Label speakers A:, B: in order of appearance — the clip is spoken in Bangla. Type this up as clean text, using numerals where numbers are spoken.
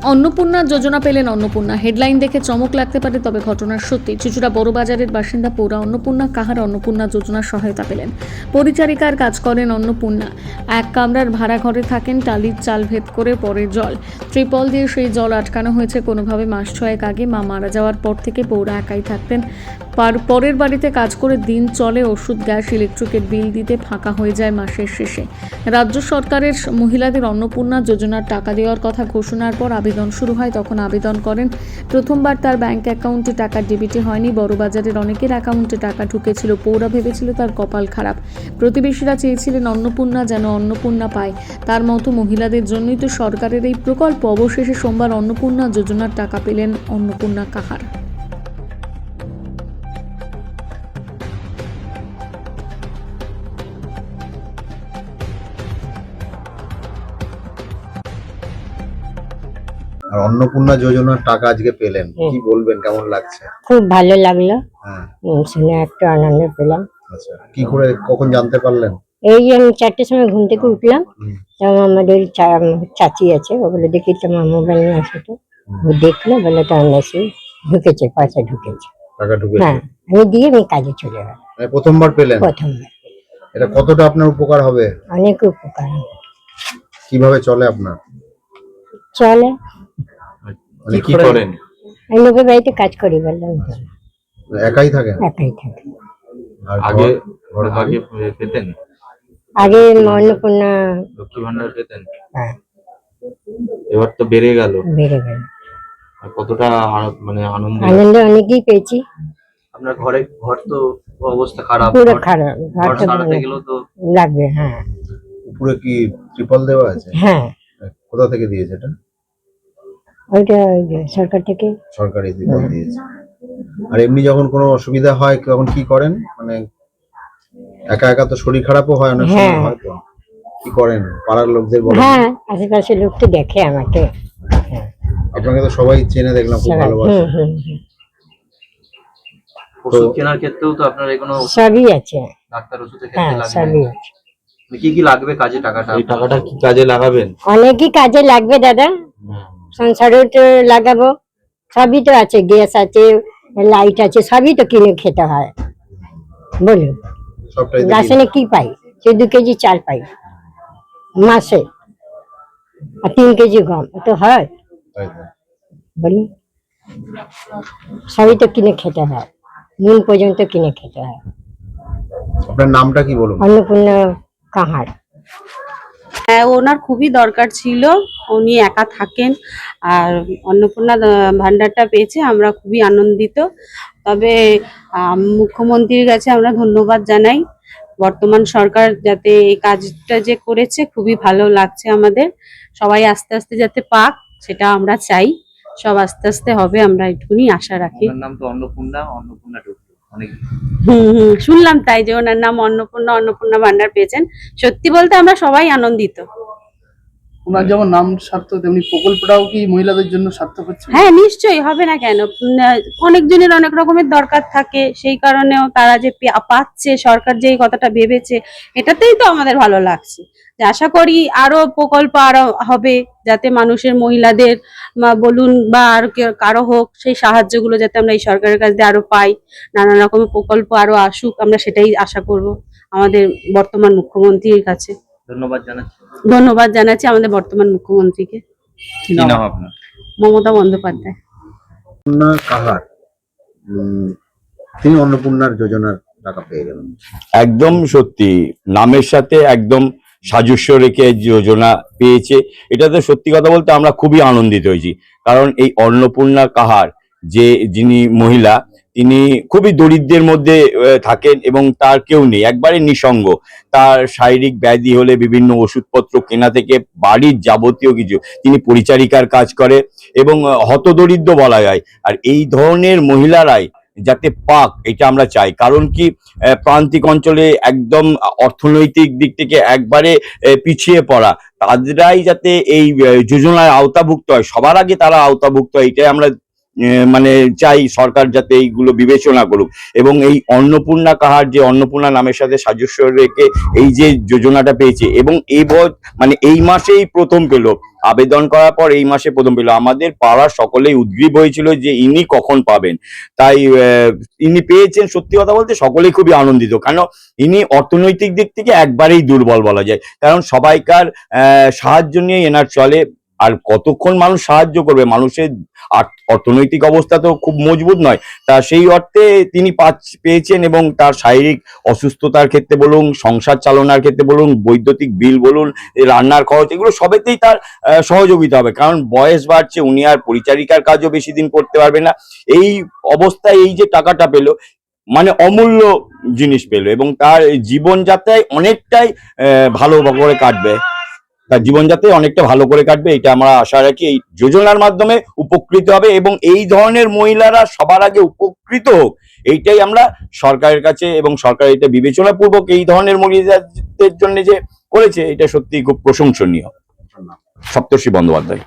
A: অন্নপূর্ণা যোজনা পেলেন অন্নপূর্ণা। হেডলাইন দেখে চমক লাগতে পারে, তবে ঘটনার সত্যি। চুঁচুড়া বড়বাজারের বাসিন্দা পৌরা অন্নপূর্ণা কাহার অন্নপূর্ণা যোজনার সহায়তা পেলেন। পরিচারিকার কাজ করেন অন্নপূর্ণা। এক কামরার ভাড়া ঘরে থাকেন। টালির চাল ভেদ করে পড়ে জল। ত্রিপল দিয়ে সেই জল আটকানো হয়েছে কোনোভাবে। মাস ছয়েক আগে মা মারা যাওয়ার পর থেকে পৌরা একাই থাকতেন। পরের বাড়িতে কাজ করে দিন চলে। ওষুধ, গ্যাস, ইলেকট্রিকের বিল দিতে ফাঁকা হয়ে যায় মাসের শেষে। রাজ্য সরকারের মহিলাদের অন্নপূর্ণা যোজনার টাকা দেওয়ার কথা ঘোষণার পর আবেদন শুরু হয়। তখন আবেদন করেন। প্রথমবার তার ব্যাংক অ্যাকাউন্টে টাকা ডেবিটে হয়নি। বড়বাজারের অনেকের অ্যাকাউন্টে টাকা ঢুকেছিল। পৌরা ভেবেছিল তার কপাল খারাপ। প্রতিবেশীরা চেয়েছিলেন অন্নপূর্ণা যেন অন্নপূর্ণা পায়। তার মতো মহিলাদের জন্যই তো সরকারের এই প্রকল্প। অবশেষে সোমবার অন্নপূর্ণা যোজনার টাকা পেলেন অন্নপূর্ণা কাহার।
B: আর অন্নপূর্ণা যোজনার টাকা আজকে পেলেন, কি বলবেন, কেমন লাগছে?
C: খুব ভালো লাগলো।
B: হ্যাঁ,
C: শুনে একটু আনন্দ পেলাম।
B: আচ্ছা, কি করে কখন জানতে পারলেন?
C: এই যে আমি 4টের সময় ঘুম থেকে উঠলাম, তখন আমাদের চাচি আছে, ও বলে দেখি তোমার মোবাইল নিয়ে আসো তো। ও দেখলো, বলে তো মেসেজ ঢুকেছে, পয়সা ঢুকেছে।
B: টাকা ঢুকেছে?
C: হ্যাঁ, আমি দিয়ে আমি কাজে চলে গেলাম।
B: মানে প্রথমবার পেলেন?
C: প্রথমবার।
B: এটা কতটা আপনার উপকার হবে?
C: অনেক উপকার হবে।
B: কিভাবে চলে আপনার?
C: চলে।
B: মানে কি করেন?
C: আমি লোকের বাড়িতে কাজ করি, বললাম তো।
B: একাই থাকেন?
C: একাই থাকি।
B: আর
D: আগে আগে পেতেন?
C: আগে অন্নপূর্ণা
D: লক্ষ্মী ভান্ডার পেতেন?
C: হ্যাঁ,
D: এবার তো বেড়ে গেল।
C: বেড়ে গেল।
D: আর কতটা মানে
C: আনন্দ অনেকেই পেয়েছি।
D: আপনার ঘর তো অবস্থা খারাপ,
C: পুরো খারাপ।
D: ঘর
C: ঘরটা
D: সারাতে গেলেও তো
C: লাগবে। হ্যাঁ,
B: উপরে কি ত্রিপল দেওয়া আছে?
C: হ্যাঁ,
B: কোথা থেকে দিয়েছে এটা?
C: ওইটা ওই যে সরকার থেকে
B: সরকারি ত্রিপল দিয়েছে। আর এমনি যখন কোনো অসুবিধা হয় তখন কি করেন? মানে একা একা তো শরীর খারাপও হয় অনেক সময়,
C: হ্যাঁ।
B: হয়তো কি করেন? পাড়ার লোকদের বলেন?
C: হ্যাঁ, আশেপাশে লোক তো দেখে আমাকে।
B: আপনাকে তো সবাই চেনে, দেখলাম খুব ভালোবাসে।
D: ওষুধ কেনার ক্ষেত্রেও তো আপনার এগুলো
C: সবই আছে।
D: ডাক্তার ওষুধের
C: হ্যাঁ,
D: ক্ষেত্রে লাগবে।
C: সবই আছে।
D: কি কি লাগবে কাজে? টাকাটা, এই টাকাটা কি কাজে লাগাবেন?
C: অনেকই কাজে লাগবে দাদা, সংসারেও তো লাগাবো। সবই তো আছে, গ্যাস আছে, লাইট আছে, সবই তো কিনে খেতে হয়। বলুন,
B: সবটাই তো
C: রাশনে কি পাই? সে 2 কেজি চাল পাই মাসে, আর 3 কেজি গম, তো হয়?
B: তাই তো।
C: বলুন, সবই তো কিনে খেতে হয়, নুন পর্যন্ত কিনে খেতে হয়।
B: আপনার নামটা কি বলুন?
C: অন্নপূর্ণা কাহার।
E: হ্যাঁ, ওনার খুবই দরকার ছিল। উনি একা থাকেন, আর অন্নপূর্ণা ভান্ডারটা পেয়েছে, আমরা খুবই আনন্দিত। তবে মুখ্যমন্ত্রীর কাছে আমরা ধন্যবাদ জানাই। বর্তমান সরকার যাতে এই কাজটা যে করেছে, খুবই ভালো লাগছে আমাদের। সবাই আস্তে আস্তে যাতে পাক, সেটা আমরা চাই। সব আস্তে আস্তে হবে, আমরা এটুকুনি আশা রাখি।
D: ওনার নাম তো অন্নপূর্ণা অনেক।
E: শুনলাম তাই, যে ওনার নাম অন্নপূর্ণা ভান্ডার পেয়েছেন। সত্যি বলতে আমরা সবাই আনন্দিত।
F: ওনার যেমন নাম সার্থক, তেমনি প্রকল্পটাও কি মহিলাদের জন্য সার্থক হচ্ছে?
E: হ্যাঁ, নিশ্চয়ই, হবে না কেন? অনেকজনের অনেক রকমের দরকার থাকে, সেই কারণেও তারা যে পাচ্ছে, সরকার যে এই কথাটা ভেবেছে, এটাতেই তো আমাদের ভালো লাগছে। যে আশা করি আরো প্রকল্প আরো হবে, যাতে মানুষের, মহিলাদের বলুন বা আর কারো হোক, সেই সাহায্যগুলো যাতে আমরা এই সরকারের কাছ দিয়ে আরো পাই। নানা রকমের প্রকল্প আরো আসুক, আমরা সেটাই আশা করব আমাদের বর্তমান মুখ্যমন্ত্রীর কাছে। ধন্যবাদ জানাচ্ছি আমাদের বর্তমান মুখ্যমন্ত্রীকে।
D: কি নাম আপনার?
E: মমতা বন্দ্যোপাধ্যায়।
B: অন্নপূর্ণা কাহার, তিনি অন্নপূর্ণার যোজনার টাকা পেয়ে গেলেন।
G: একদম সত্যি, নামের সাথে একদম সাজস্য রেখে যোজনা পেয়েছে। এটাতে সত্যি কথা বলতে আমরা খুবই আনন্দিত হয়েছি। কারণ এই অন্নপূর্ণা কাহার, যিনি মহিলা, তিনি খুবই দরিদ্রের মধ্যে থাকেন এবং তার কেউ নেই, একবারে নিঃসঙ্গ। তার শারীরিক ব্যাধি হলে বিভিন্ন ওষুধপত্র কেনা থেকে বাড়ির যাবতীয় কিছু, তিনি পরিচারিকার কাজ করে এবং হতদরিদ্র বলা যায়। আর এই ধরনের মহিলারাই যাতে পাক, এটা আমরা চাই। কারণ কি, প্রান্তিক অঞ্চলে একদম অর্থনৈতিক দিক থেকে একবারে পিছিয়ে পড়া, তাদেরাই যাতে এই যোজনায় আওতাভুক্ত হয়, সবার আগে তারা আওতাভুক্ত হয়, এটাই আমরা মানে চাই সরকার যাতে এইগুলো বিবেচনা করুক এবং এই অন্নপূর্ণা কাহার যে অন্নপূর্ণা নামের সাথে সাজস্ব রেখে এই যে যোজনাটা পেয়েছে এবং মানে এই মাসেই প্রথম পেলো, আবেদন করার পর এই মাসে প্রথম পেলো। আমাদের পাড়ার সকলেই উদ্গ্রীব হয়েছিল যে ইনি কখন পাবেন, তাই ইনি পেয়েছেন। সত্যি কথা বলতে সকলেই খুবই আনন্দিত, কারণ ইনি অর্থনৈতিক দিক থেকে একবারেই দুর্বল বলা যায়, কারণ সবাইকার সাহায্য নিয়ে এনার চলে। আর কতক্ষণ মানুষ সাহায্য করবে, মানুষের অর্থনৈতিক অবস্থা তো খুব মজবুত নয়, তা সেই অর্থে তিনি পেয়েছেন এবং তার শারীরিক অসুস্থতার ক্ষেত্রে বলুন, সংসার চালনার ক্ষেত্রে বলুন, বৈদ্যুতিক বিল বলুন, রান্নার খরচ, এগুলো সবেতেই তার সহযোগিতা হবে, কারণ বয়স বাড়ছে, উনি আর পরিচারিকার কাজও বেশি দিন করতে পারবে না। এই অবস্থায় এই যে টাকাটা পেলো, মানে অমূল্য জিনিস পেলো এবং তার জীবনযাত্রায় অনেকটাই ভালো করে কাটবে, তার জীবনযাত্রায় অনেকটা ভালো করে কাটবে, এটা আমরা আশা রাখি। এই যোজনার মাধ্যমে উপকৃত হবে এবং এই ধরনের মহিলারা সবার আগে উপকৃত হোক, এইটাই আমরা সরকারের কাছে, এবং সরকার এটা বিবেচনাপূর্বক এই ধরনের মহিলাদের জন্য যে করেছে, এটা সত্যি খুব প্রশংসনীয়। সপ্তর্ষি বন্দ্যোপাধ্যায়।